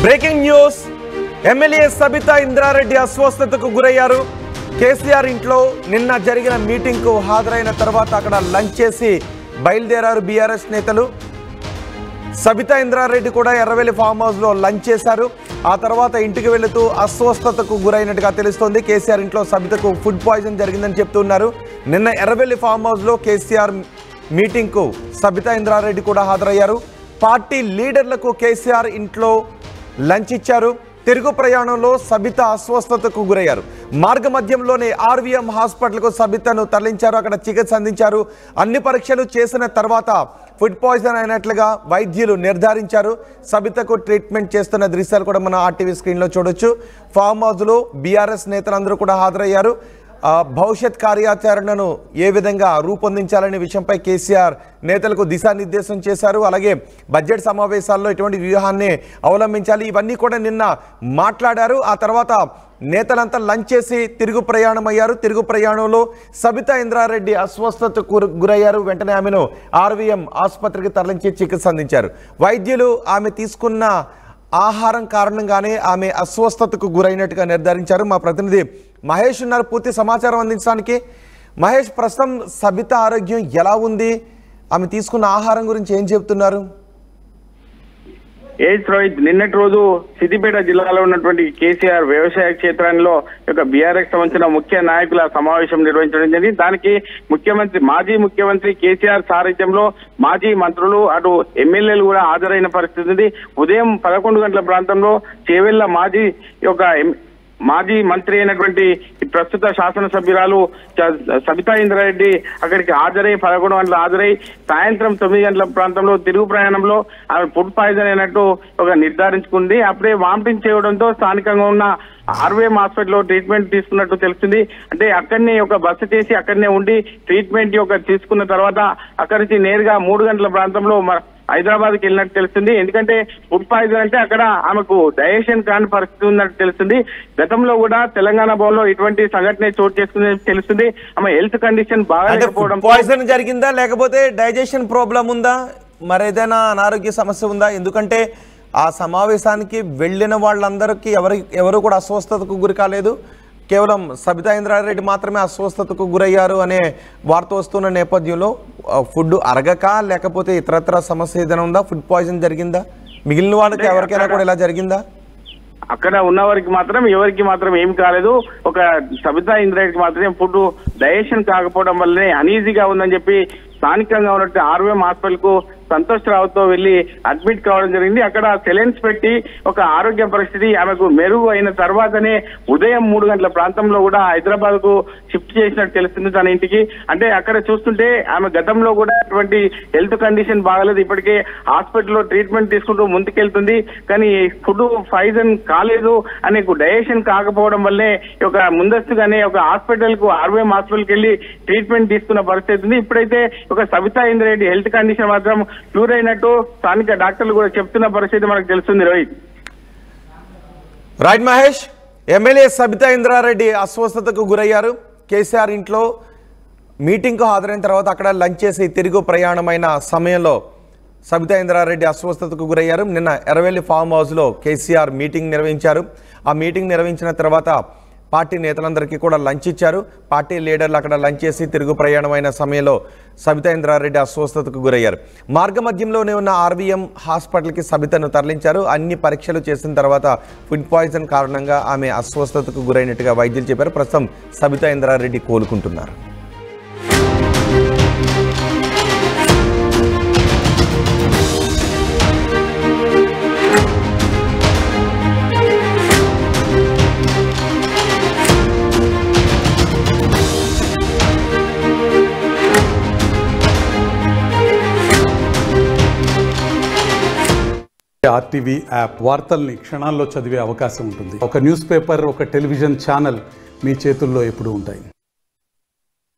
Breaking news MLA Sabitha Indra Reddy అస్వస్థతకు గురయ్యారు. కేసీఆర్ ఇంట్లో నిన్న జరిగిన మీటింగ్ కు హాజరైన తర్వాత అక్కడ లంచ్ చేసి బయలుదేరారు బీఆర్ఎస్ నేతలు. సబితా ఇంద్రారెడ్డి కూడా ఎర్రవెల్లి ఫామ్ హౌస్ లో లంచ్ చేశారు. ఆ తర్వాత ఇంటికి వెళుతూ అస్వస్థతకు గురైనట్టుగా తెలుస్తోంది. కేసీఆర్ ఇంట్లో సబితకు ఫుడ్ పాయిజన్ జరిగిందని చెప్తున్నారు. నిన్న ఎర్రవెల్లి ఫామ్ హౌస్ లో కేసీఆర్ మీటింగ్ కు సబితా ఇంద్రారెడ్డి కూడా హాజరయ్యారు. పార్టీ లీడర్లకు కేసీఆర్ ఇంట్లో లంచ్ ఇచ్చారు. తిరుగు ప్రయాణంలో సబిత అస్వస్థతకు గురయ్యారు. మార్గ మధ్యంలోనే ఆర్వీఎం హాస్పిటల్కు సబితను తరలించారు. అక్కడ చికిత్స అందించారు. అన్ని పరీక్షలు చేసిన తర్వాత ఫుడ్ పాయిజన్ అయినట్లుగా వైద్యులు నిర్ధారించారు. సబితకు ట్రీట్మెంట్ చేస్తున్న దృశ్యాలు కూడా మన ఆర్టీవీ స్క్రీన్లో చూడొచ్చు. ఫామ్ హౌస్లో బీఆర్ఎస్ నేతలందరూ కూడా హాజరయ్యారు. భవిష్యత్ కార్యాచరణను ఏ విధంగా రూపొందించాలనే విషయంపై కేసీఆర్ నేతలకు దిశానిర్దేశం చేశారు. అలాగే బడ్జెట్ సమావేశాల్లో ఎటువంటి వ్యూహాన్ని అవలంబించాలి ఇవన్నీ కూడా నిన్న మాట్లాడారు. ఆ తర్వాత నేతలంతా లంచ్ చేసి తిరుగు ప్రయాణం అయ్యారు. తిరుగు ప్రయాణంలో సబితా ఇంద్రారెడ్డి అస్వస్థతకు గురయ్యారు. వెంటనే ఆమెను ఆర్వీఎం ఆసుపత్రికి తరలించి చికిత్స అందించారు. వైద్యులు ఆమె తీసుకున్న ఆహారం కారణంగానే ఆమె అస్వస్థతకు గురైనట్టుగా నిర్ధారించారు. మా ప్రతినిధి మహేష్ ఉన్నారు పూర్తి సమాచారం అందించడానికి. మహేష్, ప్రస్తుతం సబిత ఆరోగ్యం ఎలా ఉంది? ఆమె తీసుకున్న ఆహారం గురించి ఏం చెబుతున్నారు? రోహిత్, నిన్నటి రోజు సిద్దిపేట జిల్లాలో ఉన్నటువంటి కేసీఆర్ వ్యవసాయ క్షేత్రంలో బీఆర్ఎస్ సంబంధించిన ముఖ్య నాయకుల సమావేశం నిర్వహించడం జరిగింది. దానికి మాజీ ముఖ్యమంత్రి కేసీఆర్ సారథ్యంలో మాజీ మంత్రులు అటు ఎమ్మెల్యేలు కూడా హాజరైన పరిస్థితి ఉంది. ఉదయం 11 గంటల ప్రాంతంలో చేవెళ్ల మాజీ మంత్రి అయినటువంటి ప్రస్తుత శాసనసభ్యురాలు సబితా ఇంద్రారెడ్డి అక్కడికి హాజరై 11 గంటలు హాజరై సాయంత్రం 9 గంటల ప్రాంతంలో తిరుగు ప్రయాణంలో ఆమె ఫుడ్ పాయిజన్ అయినట్టు నిర్ధారించుకుంది. అప్పుడే వామిటింగ్ చేయడంతో స్థానికంగా ఉన్న ఆర్వీఎం హాస్పిటల్లో ట్రీట్మెంట్ తీసుకున్నట్టు తెలిసింది. అంటే అక్కడనే బస చేసి అక్కడనే ఉండి ట్రీట్మెంట్ తీసుకున్న తర్వాత అక్కడి నుంచి నేరుగా 3 గంటల ప్రాంతంలో హైదరాబాద్కి వెళ్ళినట్టు తెలుస్తుంది. ఎందుకంటే ఫుడ్ పాయిజన్ అంటే అక్కడ ఆమెకు డైజెషన్ కాని పరిస్థితి ఉన్నట్టు తెలుస్తుంది. గతంలో కూడా తెలంగాణ భవన్లో ఇటువంటి సంఘటన చోటు చేసుకుందని తెలుస్తుంది. ఆమె హెల్త్ కండిషన్ బాగాలేకపోవడం. పాయిజన్ జరిగిందా లేకపోతే డైజెషన్ ప్రాబ్లం ఉందా, మరేదైనా అనారోగ్య సమస్య ఉందా? ఎందుకంటే ఆ సమావేశానికి వెళ్ళిన వాళ్ళందరికీ ఎవరు కూడా అస్వస్థతకు గురి కాలేదు. కేవలం సబితా ఇంద్రారెడ్డి మాత్రమే అస్వస్థతకు గురయ్యారు అనే వార్త వస్తున్న నేపథ్యంలో ఫుడ్ అరగక లేకపోతే ఇతరత్ర సమస్య ఏదైనా ఉందా? ఫుడ్ పాయిజన్ జరిగిందా? మిగిలిన వాళ్ళకి ఎవరికైనా కూడా ఇలా జరిగిందా? అక్కడ ఉన్న వారికి మాత్రం ఎవరికి మాత్రం ఏం కాలేదు. సబితా ఇంద్రారెడ్డికి మాత్రమే ఫుడ్ డైజెషన్ కాకపోవడం వల్లనే అనీజీగా ఉందని చెప్పి స్థానికంగా ఉన్నట్టు ఆర్వీఎం హాస్పిటల్ కు సంతోష్ రావుతో వెళ్లి అడ్మిట్ కావడం జరిగింది. అక్కడ సెలెన్స్ పెట్టి ఆరోగ్య పరిస్థితి ఆమెకు మెరుగు అయిన తర్వాతనే ఉదయం 3 గంటల ప్రాంతంలో కూడా హైదరాబాద్ కు షిఫ్ట్ చేసినట్టు తెలుస్తుంది తన ఇంటికి. అంటే అక్కడ చూస్తుంటే ఆమె గతంలో కూడా అటువంటి హెల్త్ కండిషన్ బాగలేదు. ఇప్పటికే హాస్పిటల్లో ట్రీట్మెంట్ తీసుకుంటూ ముందుకెళ్తుంది. కానీ ఫుడ్ పాయిజన్ కాలేదు అనే డైజెషన్ కాకపోవడం వల్లే ముందస్తుగానే హాస్పిటల్ కు ఆర్వీఎం హాస్పిటల్కి వెళ్లి ట్రీట్మెంట్ తీసుకున్న పరిస్థితి ఉంది. ఇప్పుడైతే సబితా ఇంద్రారెడ్డి హెల్త్ కండిషన్ మాత్రం క్యూర్ అయినట్టు స్థానిక డాక్టర్లు కూడా చెప్తున్న పరిస్థితి మనకు తెలుస్తుంది. రోహిత్, రైట్ మహేష్. ఎమ్మెల్యే సబితా ఇంద్రారెడ్డి అస్వస్థతకు గురయ్యారు. కేసీఆర్ ఇంట్లో మీటింగ్కు హాజరైన తర్వాత అక్కడ లంచ్ చేసి తిరుగు ప్రయాణమైన సమయంలో సబితా ఇంద్రారెడ్డి అస్వస్థతకు గురయ్యారు. నిన్న ఎర్రవెల్లి ఫామ్ హౌస్లో కేసీఆర్ మీటింగ్ నిర్వహించారు. ఆ మీటింగ్ నిర్వహించిన తర్వాత పార్టీ నేతలందరికీ కూడా లంచ్ ఇచ్చారు. పార్టీ లీడర్లు అక్కడ లంచ్ చేసి తిరుగు ప్రయాణమైన సమయంలో సబితా ఇంద్రారెడ్డి అస్వస్థతకు గురయ్యారు. మార్గ మధ్యంలోనే ఉన్న ఆర్వీఎం హాస్పిటల్కి సబితను తరలించారు. అన్ని పరీక్షలు చేసిన తర్వాత ఫుడ్ పాయిజన్ కారణంగా ఆమె అస్వస్థతకు గురైనట్టుగా వైద్యులు చెప్పారు. ప్రస్తుతం సబితా ఇంద్రారెడ్డి కోలుకుంటున్నారు. ఆర్టీవీ యాప్ వార్తల్ని క్షణాల్లో చదివే అవకాశం ఉంటుంది. ఒక న్యూస్ పేపర్, ఒక టెలివిజన్ ఛానల్ మీ చేతుల్లో ఎప్పుడూ ఉంటాయి.